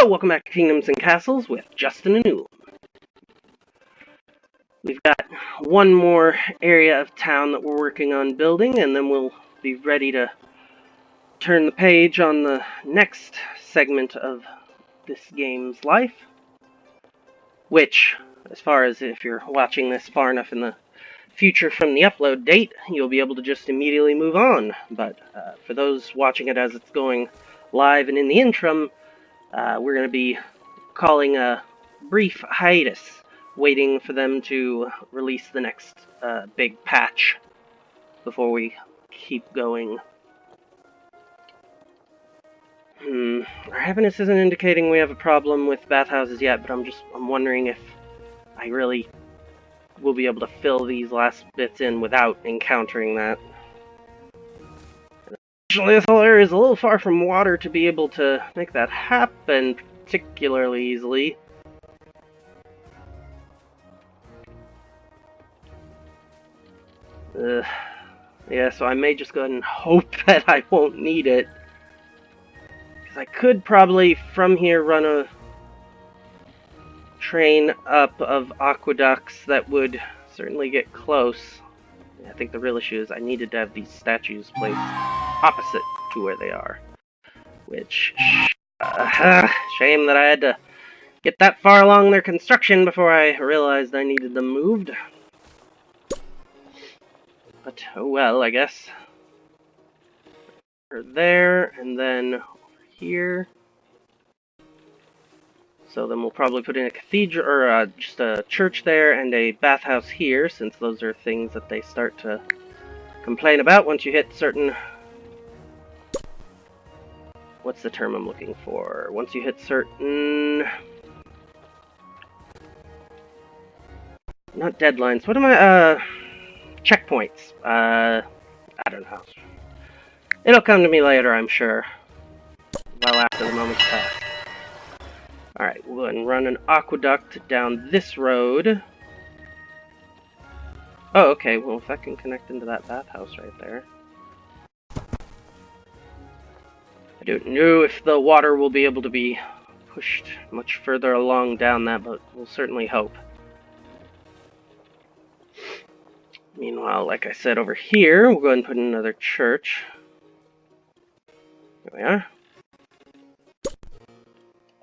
Yo, welcome back to Kingdoms and Castles with Justin and Newell. We've got one more area of town that we're working on building, and then we'll be ready to turn the page on the next segment of this game's life. Which, as far as if you're watching this far enough in the future from the upload date, you'll be able to just immediately move on. But for those watching it as it's going live and in the interim, we're going to be calling a brief hiatus, waiting for them to release the next big patch before we keep going. Our heaviness isn't indicating we have a problem with bathhouses yet, but I'm wondering if I really will be able to fill these last bits in without encountering that. Unfortunately, this whole area is a little far from water to be able to make that happen particularly easily. Yeah, so I may just go ahead and hope that I won't need it. Because I could probably, from here, run a train up of aqueducts that would certainly get close. I think the real issue is I needed to have these statues placed opposite to where they are. Which, shame that I had to get that far along their construction before I realized I needed them moved. But, oh well, I guess. There, and then over here. So then we'll probably put in a cathedral, or just a church there, and a bathhouse here, since those are things that they start to complain about once you hit certain... What's the term I'm looking for? Once you hit certain... Not deadlines, what am I, checkpoints. I don't know. It'll come to me later, I'm sure. Well after the moment's passed. Alright, we'll go ahead and run an aqueduct down this road. Oh, okay, well if that can connect into that bathhouse right there. I don't know if the water will be able to be pushed much further along down that, but we'll certainly hope. Meanwhile, like I said, over here, we'll go ahead and put in another church. There we are.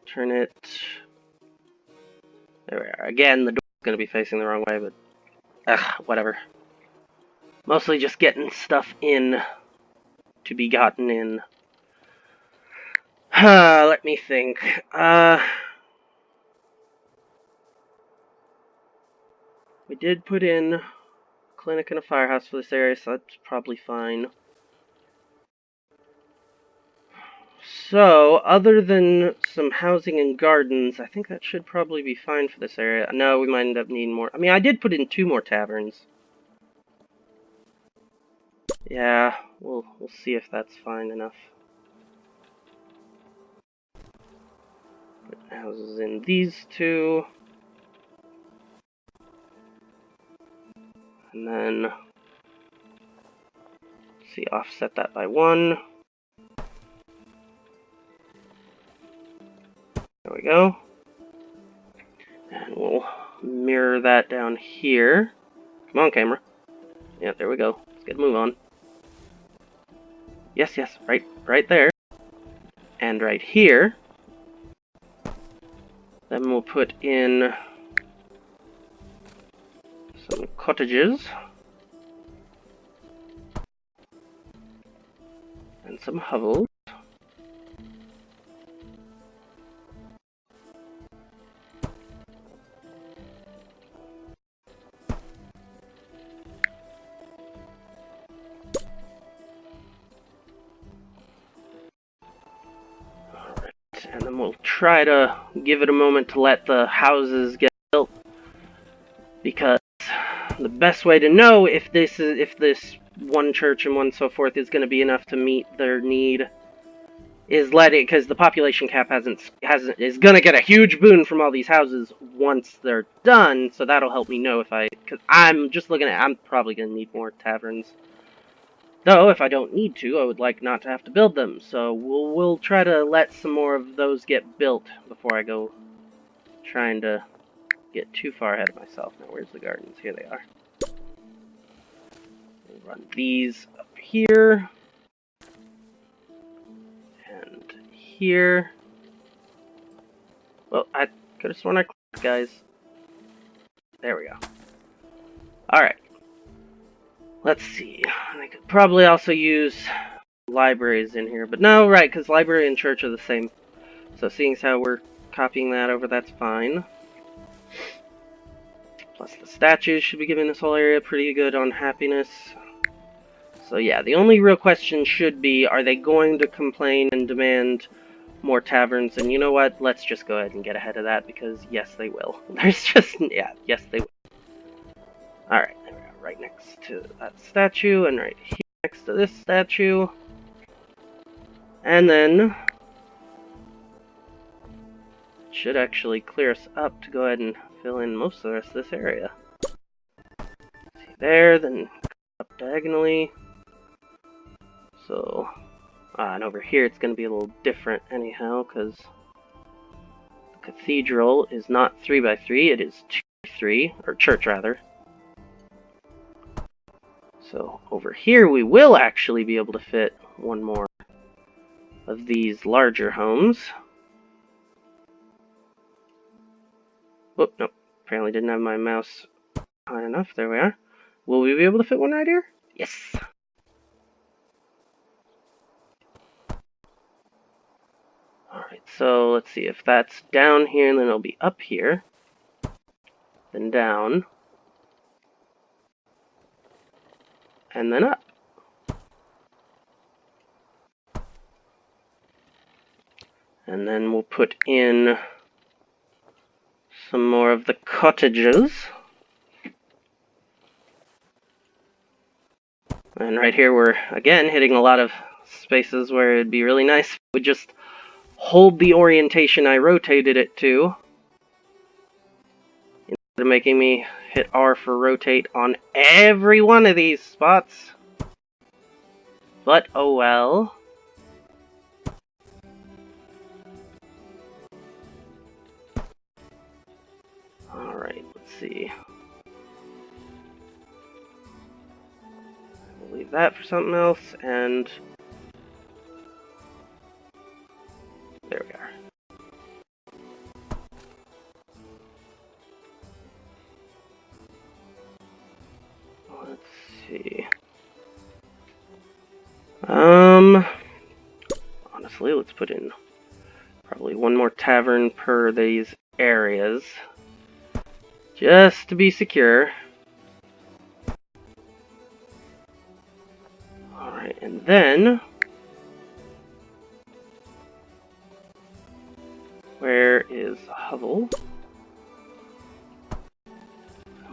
Turn it... There we are. Again, the door's going to be facing the wrong way, but... whatever. Mostly just getting stuff in to be gotten in. Let me think. We did put in a clinic and a firehouse for this area, so that's probably fine. So, other than some housing and gardens, I think that should probably be fine for this area. No, we might end up needing more. I mean, I did put in 2 more taverns. Yeah, we'll see if that's fine enough. Put houses in these 2. And then, see, offset that by 1. There we go. And we'll mirror that down here. Come on, camera. Yeah, there we go. Let's get a move on. Yes, right there. And right here. Then we'll put in some cottages. And some hovels. And then we'll try to give it a moment to let the houses get built, because the best way to know if this one church and one so forth is going to be enough to meet their need is let it, because the population cap is going to get a huge boon from all these houses once they're done. So that'll help me know if because I'm just looking at, I'm probably going to need more taverns. Though, if I don't need to, I would like not to have to build them, so we'll try to let some more of those get built before I go trying to get too far ahead of myself. Now, where's the gardens? Here they are. We'll run these up here, and here. Well, I could have sworn I clicked, guys. There we go. Alright. Let's see. I could probably also use libraries in here, but no, right, because library and church are the same. So seeing as how we're copying that over, that's fine. Plus the statues should be giving this whole area pretty good on happiness. So yeah, the only real question should be, are they going to complain and demand more taverns? And you know what? Let's just go ahead and get ahead of that, because yes, they will. There's just, yeah, yes, they will. Alright, there we go. Right next to that statue, and right here next to this statue. And then should actually clear us up to go ahead and fill in most of the rest of this area. See there, then up diagonally. So, and over here it's going to be a little different anyhow, because the cathedral is not 3x3, it is 2x3, or church rather. So over here we will actually be able to fit one more of these larger homes. Whoop, nope. Apparently didn't have my mouse high enough. There we are. Will we be able to fit one right here? Yes! Alright, so let's see. If that's down here, then it'll be up here. Then down. And then up. And then we'll put in some more of the cottages. And right here we're, again, hitting a lot of spaces where it'd be really nice if we just hold the orientation I rotated it to, instead of making me hit R for rotate on every one of these spots. But, oh well. Alright, let's see. We'll leave that for something else, and there we are. Let's see. Honestly, let's put in probably one more tavern per these areas, just to be secure. Alright, and then where is Hovel?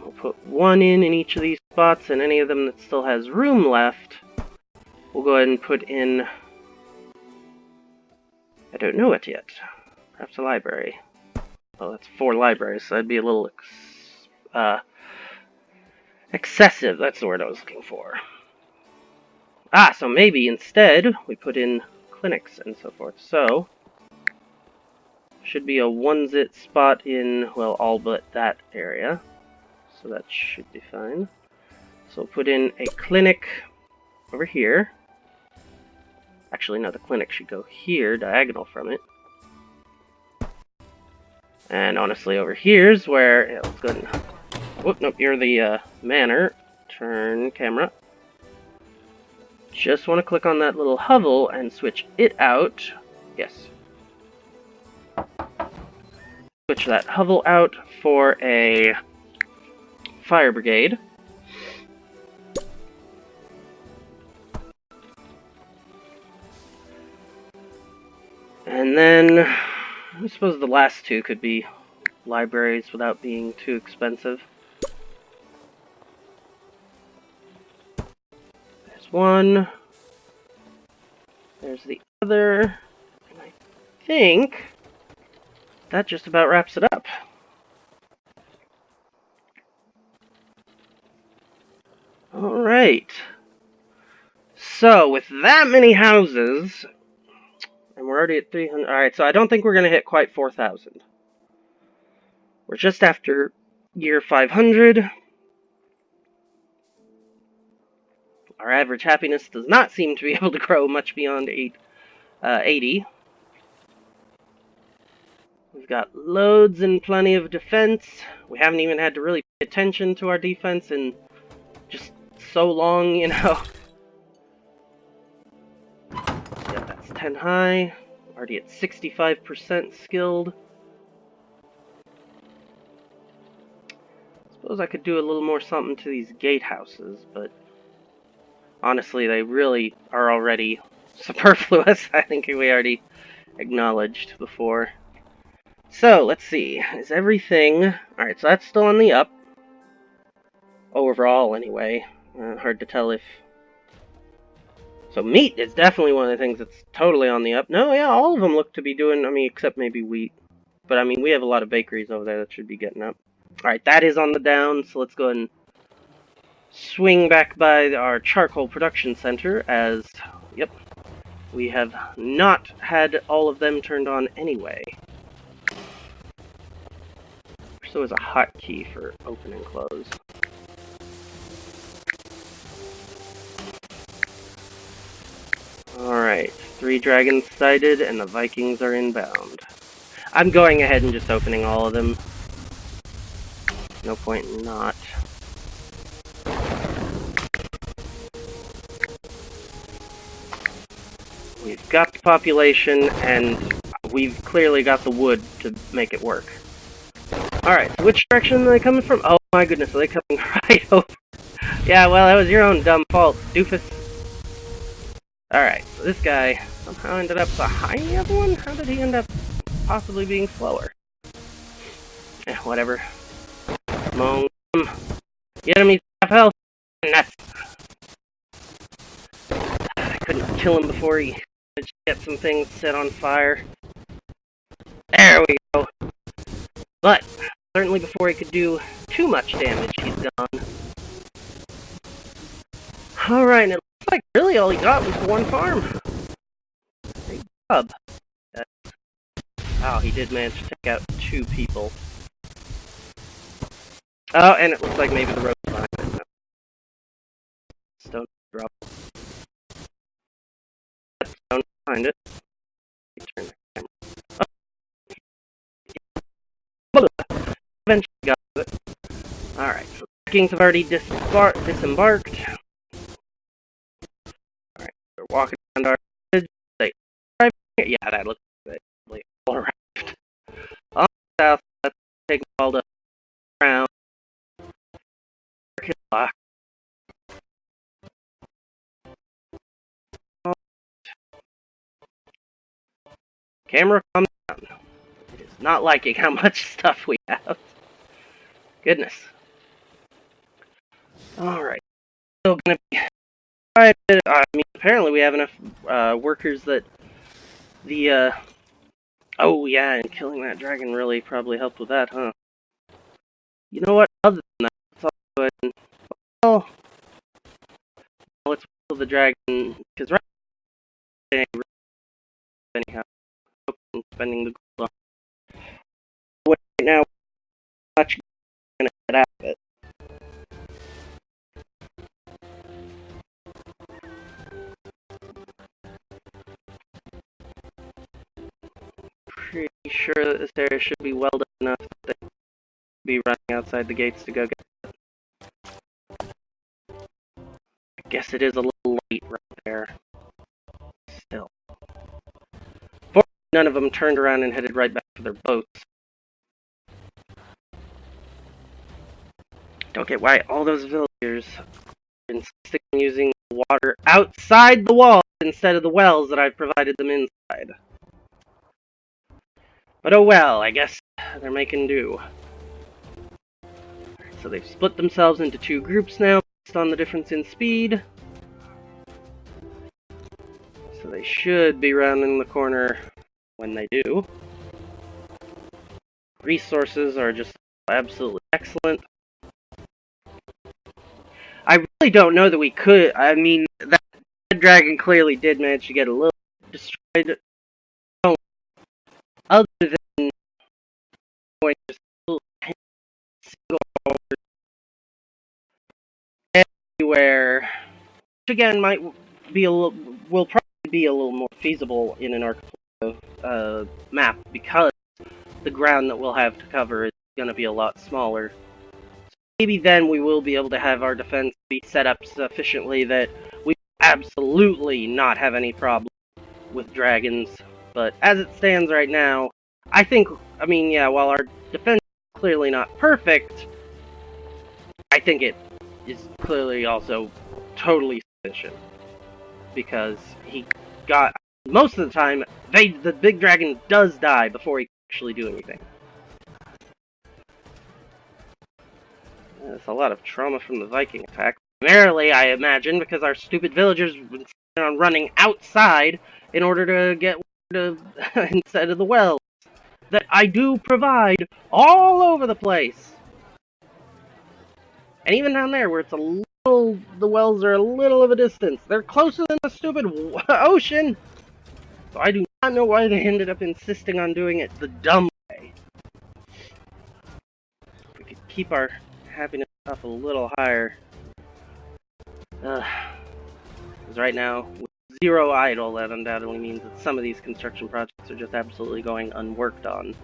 We'll put one in each of these spots, and any of them that still has room left, we'll go ahead and put in, I don't know it yet, perhaps a library. Well, that's 4 libraries, so that'd be a little excessive, that's the word I was looking for. So maybe instead we put in clinics and so forth. So, should be a one-zit spot in, well, all but that area. So that should be fine. So we'll put in a clinic over here. Actually, no, the clinic should go here, diagonal from it. And honestly, over here's where, yeah, let's go ahead and, whoop, nope, you're the manor. Turn camera. Just want to click on that little hovel and switch it out. Yes. Switch that hovel out for a fire brigade. And then, I suppose the last 2 could be libraries without being too expensive. There's one. There's the other. And I think that just about wraps it up. Alright. So, with that many houses, and we're already at 300. Alright, so I don't think we're going to hit quite 4,000. We're just after year 500. Our average happiness does not seem to be able to grow much beyond 80. We've got loads and plenty of defense. We haven't even had to really pay attention to our defense in just so long, you know. Yeah, that's 10 high. Already at 65% skilled. Suppose I could do a little more something to these gatehouses, but honestly, they really are already superfluous. I think we already acknowledged before. So, let's see. Is everything... Alright, so that's still on the up. Overall, anyway. Hard to tell if... So meat is definitely one of the things that's totally on the up. No, yeah, all of them look to be doing... I mean, except maybe wheat. But, I mean, we have a lot of bakeries over there that should be getting up. Alright, that is on the down, so let's go ahead and swing back by our charcoal production center as... Yep. We have not had all of them turned on anyway. So is a hotkey for open and close. Alright, 3 dragons sighted and the Vikings are inbound. I'm going ahead and just opening all of them. No point in not. We've got the population and we've clearly got the wood to make it work. Alright, so which direction are they coming from? Oh my goodness, are they coming right over? Yeah, well, that was your own dumb fault, doofus. Alright, so this guy somehow ended up behind the other one? How did he end up possibly being slower? Whatever. Come on. The enemy's half health. And that's... I couldn't kill him before he managed to get some things set on fire. There we go. But, certainly before he could do too much damage, he's gone. Alright, and it looks like really all he got was one farm. Great job. Wow, he did manage to take out 2 people. Oh, and it looks like maybe the road's behind it. No. Stone drop. Stone behind it. Turn the camera. Oh. Eventually got to it. Alright, so the Vikings have already disembarked. Alright, they're walking around our village. They arrive here. Yeah, that looks like they all arrived. On the south, let's take all the crown. Camera, calm down. It is not liking how much stuff we have. Goodness. Alright. Still gonna be... I mean, apparently we have enough workers that the, Oh, yeah, and killing that dragon really probably helped with that, huh? You know what? Other than that, let's all go ahead and... Well, let's kill the dragon, because right anyhow, spending the gold on. Right now, we're not gonna get out of it. Pretty sure that this area should be well done enough that they will be running outside the gates to go get it. I guess it is a little late right there. Still. Fortunately, none of them turned around and headed right back to their boats. Don't get why all those villagers are insisting on using water outside the walls instead of the wells that I've provided them inside. But oh well, I guess they're making do. So they've split themselves into 2 groups now, based on the difference in speed. So they should be rounding the corner when they do. Resources are just absolutely excellent. I really don't know that we could, I mean, that Red Dragon clearly did manage to get a little destroyed. Other than going just a little single everywhere, which again might be a little, will probably be a little more feasible in an Archipelago map because the ground that we'll have to cover is going to be a lot smaller. So maybe then we will be able to have our defense be set up sufficiently that we absolutely not have any problem with dragons. But as it stands right now, I think, I mean, yeah, while our defense is clearly not perfect, I think it is clearly also totally sufficient. Because he got, most of the time, the big dragon does die before he can actually do anything. That's a lot of trauma from the Viking attack. Primarily, I imagine, because our stupid villagers were on running outside in order to get water instead of the wells that I do provide all over the place. And even down there, where it's a little, the wells are a little of a distance. They're closer than the stupid ocean. So I do not know why they ended up insisting on doing it the dumb way. If we could keep our happiness up a little higher. Because right now, with zero idle, that undoubtedly means that some of these construction projects are just absolutely going unworked on.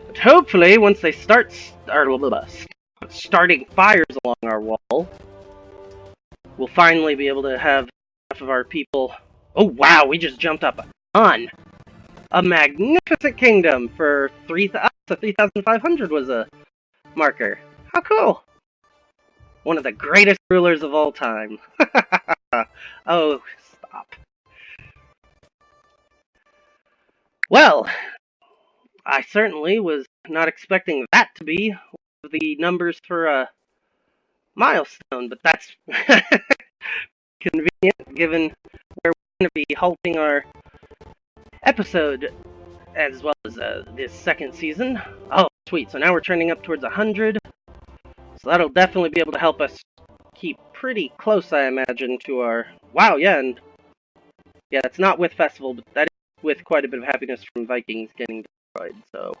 But hopefully, once they start starting fires along our wall, we'll finally be able to have enough of our people. Oh wow, we just jumped up a ton! A magnificent kingdom for 3,500 was a marker. How cool! One of the greatest rulers of all time. Oh, stop. Well, I certainly was not expecting that to be one of the numbers for a milestone, but that's convenient given where we're going to be halting our episode as well as this second season. Oh, sweet. So now we're trending up towards 100. So that'll definitely be able to help us keep pretty close, I imagine, to our... Wow, yeah, and... Yeah, that's not with Festival, but that is with quite a bit of happiness from Vikings getting destroyed, so...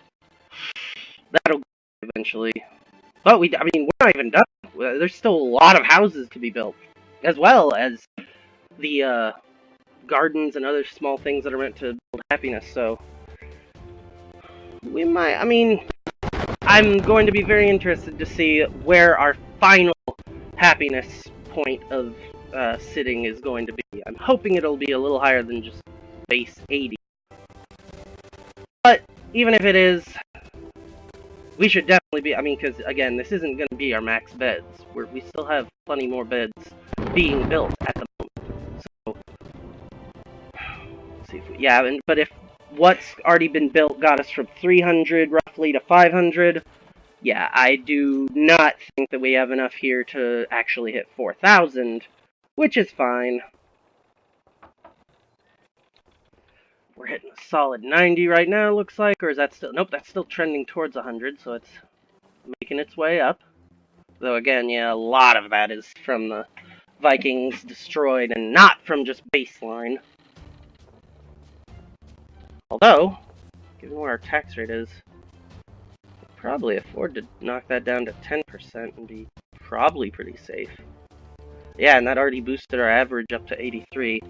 That'll go eventually. But we're not even done. There's still a lot of houses to be built. As well as the, gardens and other small things that are meant to build happiness, so... We might... I'm going to be very interested to see where our final happiness point of sitting is going to be. I'm hoping it'll be a little higher than just base 80. But even if it is, we should definitely be, because again, this isn't going to be our max beds. We still have plenty more beds being built at the moment. So, let's see if we, but if what's already been built got us from 300 roughly to 500, yeah, I do not think that we have enough here to actually hit 4,000, which is fine. We're hitting a solid 90 right now, looks like, or is that still... Nope, that's still trending towards 100, so it's making its way up. Though again, yeah, a lot of that is from the Vikings destroyed and not from just baseline. Although, given where our tax rate is, we'll probably afford to knock that down to 10% and be probably pretty safe. Yeah, and that already boosted our average up to 83.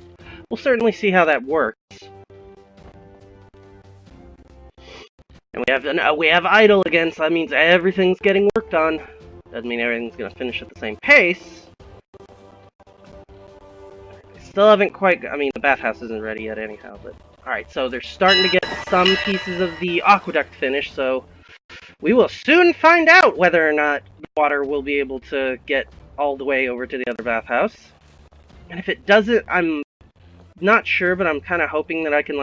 We'll certainly see how that works. And we have idle again, so that means everything's getting worked on. Doesn't mean everything's gonna finish at the same pace. Still haven't quite... the bathhouse isn't ready yet anyhow, but... Alright, so they're starting to get some pieces of the aqueduct finished, so... We will soon find out whether or not the water will be able to get all the way over to the other bathhouse. And if it doesn't, I'm not sure, but I'm kind of hoping that I can,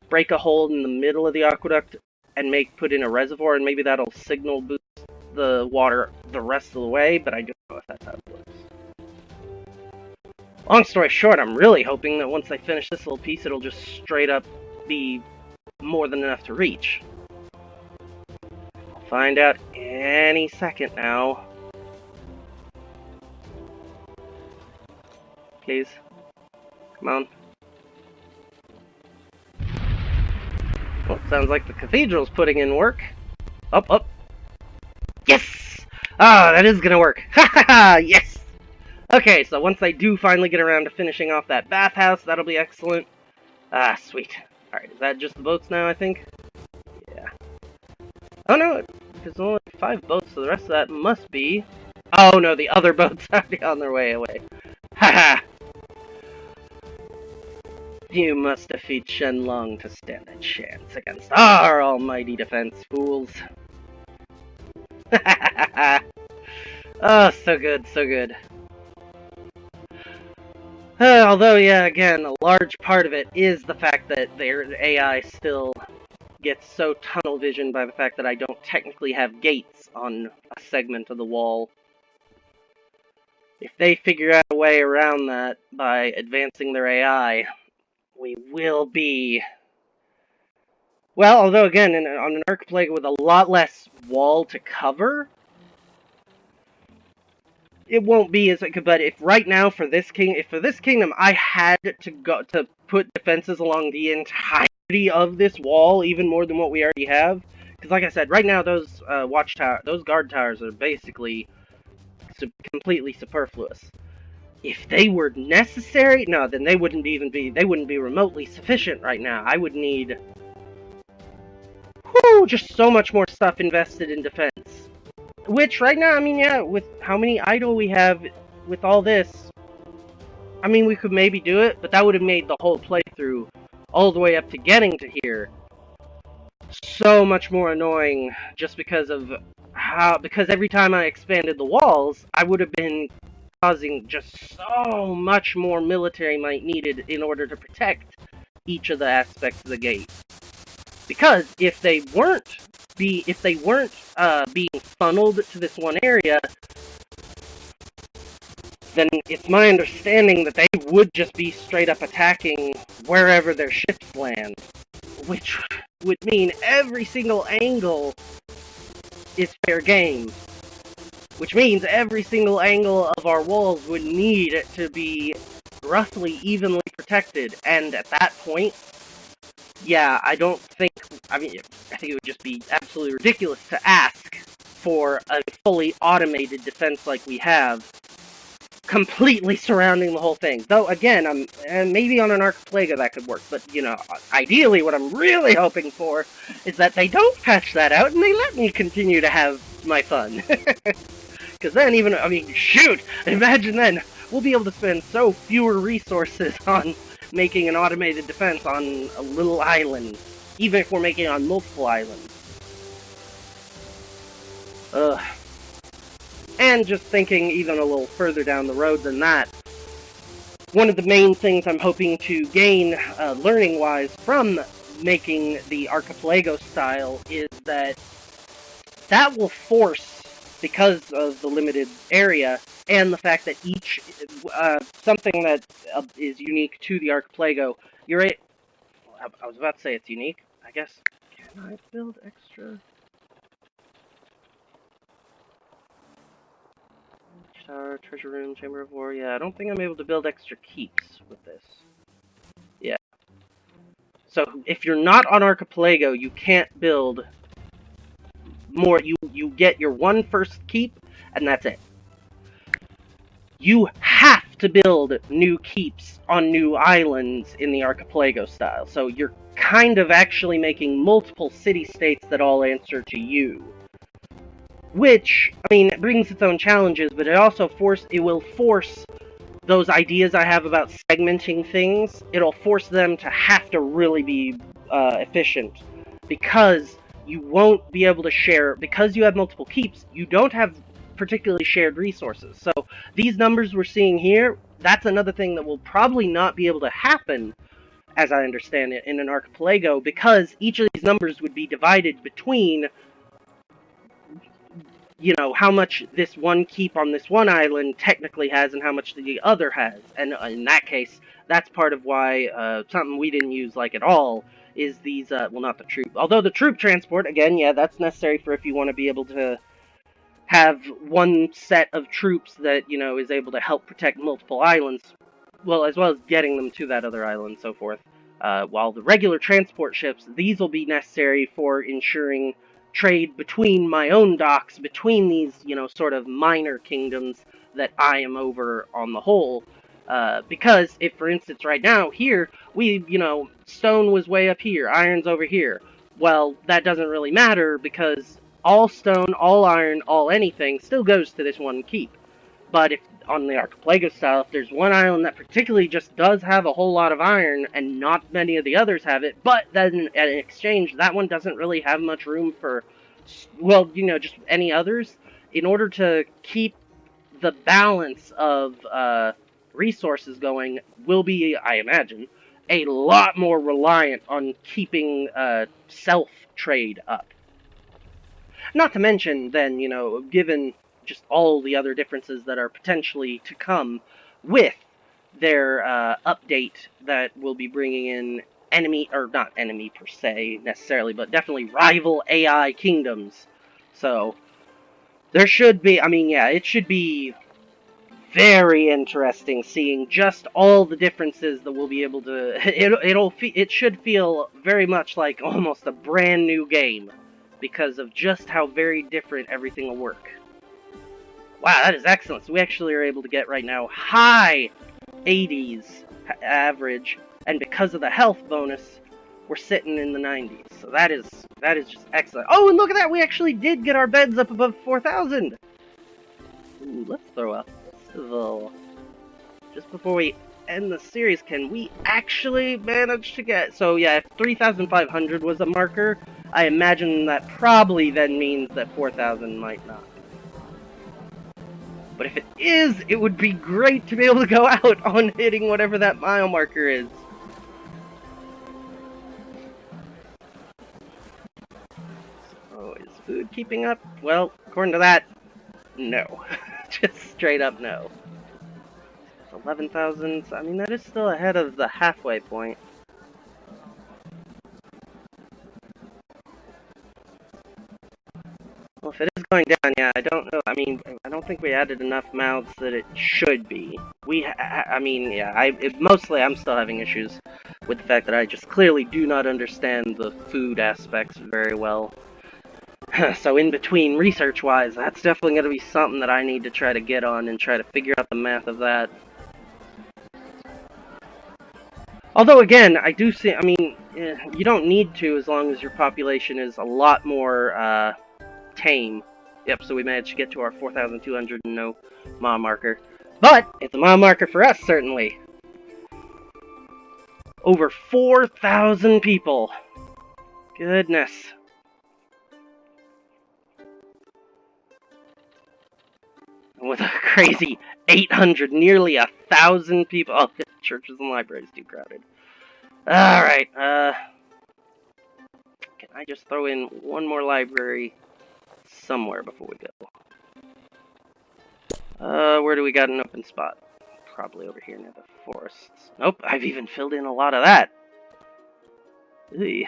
break a hole in the middle of the aqueduct and put in a reservoir, and maybe that'll signal boost the water the rest of the way, but I don't know if that's how it works. Long story short, I'm really hoping that once I finish this little piece, it'll just straight up be more than enough to reach. I'll find out any second now. Please. Come on. Well, it sounds like the cathedral's putting in work. Up, up. Yes! Ah, that is gonna work. Ha ha ha! Yes! Okay, so once I do finally get around to finishing off that bathhouse, that'll be excellent. Ah, sweet. Alright, is that just the boats now, I think? Yeah. Oh no, there's only 5 boats, so the rest of that must be... Oh no, the other boats are already on their way away. Haha! You must defeat Shenlong to stand a chance against our almighty defense, fools. Oh, so good, so good. Although, yeah, again, a large part of it is the fact that their AI still gets so tunnel visioned by the fact that I don't technically have gates on a segment of the wall. If they figure out a way around that by advancing their AI, we will be... Well, although again, on an archipelago with a lot less wall to cover, it won't be as... But if right now, for this kingdom, I had to put defenses along the entirety of this wall, even more than what we already have, because like I said, right now those those guard towers are basically completely superfluous. If they were necessary, no, then they wouldn't be remotely sufficient right now. I would need, just so much more stuff invested in defense. Which, right now, I mean, yeah, with how many idle we have with all this, I mean, we could maybe do it, but that would have made the whole playthrough, all the way up to getting to here, so much more annoying, just because of because every time I expanded the walls, I would have been causing just so much more military might needed in order to protect each of the aspects of the gate. Because if they weren't being funneled to this one area, then it's my understanding that they would just be straight up attacking wherever their ships land, which would mean every single angle is fair game. Which means every single angle of our walls would need to be roughly evenly protected, and at that point, yeah, I think it would just be absolutely ridiculous to ask for a fully automated defense like we have, completely surrounding the whole thing. Though, again, maybe on an archipelago that could work, but, you know, ideally what I'm really hoping for is that they don't patch that out and they let me continue to have my fun. Because then shoot! Imagine then, we'll be able to spend so fewer resources on making an automated defense on a little island, even if we're making it on multiple islands. And just thinking even a little further down the road than that, one of the main things I'm hoping to gain, learning-wise, from making the archipelago style is that will force, because of the limited area, and the fact that each, something that is unique to the archipelago, I was about to say it's unique, I guess. Can I build extra? Tower, treasure room, chamber of war, yeah, I don't think I'm able to build extra keeps with this. Yeah. So, if you're not on archipelago, you can't build more. You get your one first keep, and that's it. You have to build new keeps on new islands in the archipelago style. So you're kind of actually making multiple city-states that all answer to you. Which, I mean, it brings its own challenges, but it will force those ideas I have about segmenting things. It'll force them to have to really be efficient, because you won't be able to share, because you have multiple keeps, you don't have particularly shared resources. So these numbers we're seeing here, that's another thing that will probably not be able to happen, as I understand it, in an archipelago, because each of these numbers would be divided between, you know, how much this one keep on this one island technically has and how much the other has. And in that case, that's part of why something we didn't use like at all is these, well, not the troop. Although the troop transport, again, yeah, that's necessary for if you want to be able to have one set of troops that, you know, is able to help protect multiple islands. as well as getting them to that other island and so forth. While the regular transport ships, these will be necessary for ensuring trade between my own docks, between these, sort of minor kingdoms that I am over on the whole. Because if, for instance, right now, here, stone was way up here, iron's over here. Well, that doesn't really matter because all stone, all iron, all anything still goes to this one keep. But if on the Archipelago style, if there's one island that particularly just does have a whole lot of iron and not many of the others have it, but then in exchange, that one doesn't really have much room for, just any others, in order to keep the balance of resources going, will be, I imagine, a lot more reliant on keeping self-trade up. Not to mention, then, given just all the other differences that are potentially to come with their update that will be bringing in enemy, or not enemy per se necessarily, but definitely rival AI kingdoms. So, there should be, it should be very interesting seeing just all the differences that we'll be able to, it should feel very much like almost a brand new game because of just how very different everything will work. Wow, that is excellent. So we actually are able to get right now high 80s average, and because of the health bonus, we're sitting in the 90s. So that is just excellent. Oh, and look at that! We actually did get our beds up above 4,000! Ooh, let's throw a civil. Just before we end the series, can we actually manage to get... So yeah, if 3,500 was a marker, I imagine that probably then means that 4,000 might not. But if it is, it would be great to be able to go out on hitting whatever that mile marker is. So, is food keeping up? Well, according to that, no. Just straight up no. 11,000, I mean, that is still ahead of the halfway point. Well, if it is going down, yeah, I don't know. I mean, I don't think we added enough mouths that it should be. Mostly I'm still having issues with the fact that I just clearly do not understand the food aspects very well. So in between, research-wise, that's definitely going to be something that I need to try to get on and try to figure out the math of that. Although, again, I do see, you don't need to as long as your population is a lot more, tame. Yep, so we managed to get to our 4,200 and no mile marker. But, it's a mile marker for us, certainly. Over 4,000 people. Goodness. With a crazy 800, nearly 1,000 people. Oh, churches and libraries too crowded. Alright, can I just throw in one more library somewhere before we go? Where do we got an open spot? Probably over here near the forests. Nope, I've even filled in a lot of that. Eey.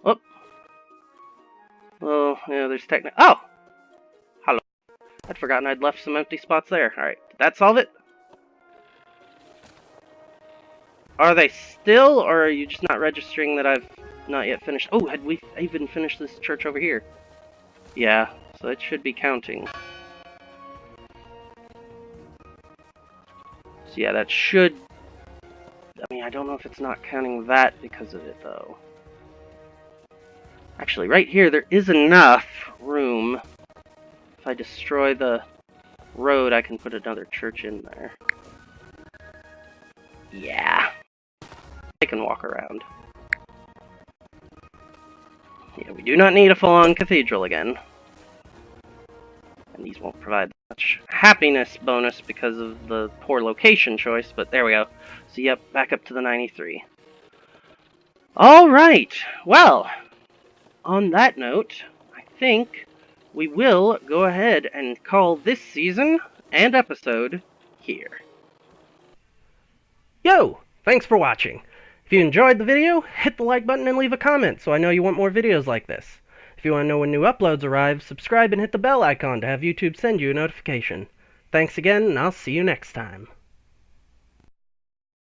Oh. Oh, yeah, there's oh! Hello. I'd forgotten I'd left some empty spots there. Alright, did that solve it? Are they still, or are you just not registering that I've not yet finished? Oh, had we even finished this church over here? Yeah, so it should be counting. So yeah, that should... I don't know if it's not counting that because of it, though. Actually, right here, there is enough room. If I destroy the road, I can put another church in there. Yeah. I can walk around. Yeah, we do not need a full-on cathedral again. And these won't provide much happiness bonus because of the poor location choice, but there we go. So yep, back up to the 93. Alright, well, on that note, I think we will go ahead and call this season and episode here. Yo! Thanks for watching. If you enjoyed the video, hit the like button and leave a comment so I know you want more videos like this. If you want to know when new uploads arrive, subscribe and hit the bell icon to have YouTube send you a notification. Thanks again, and I'll see you next time.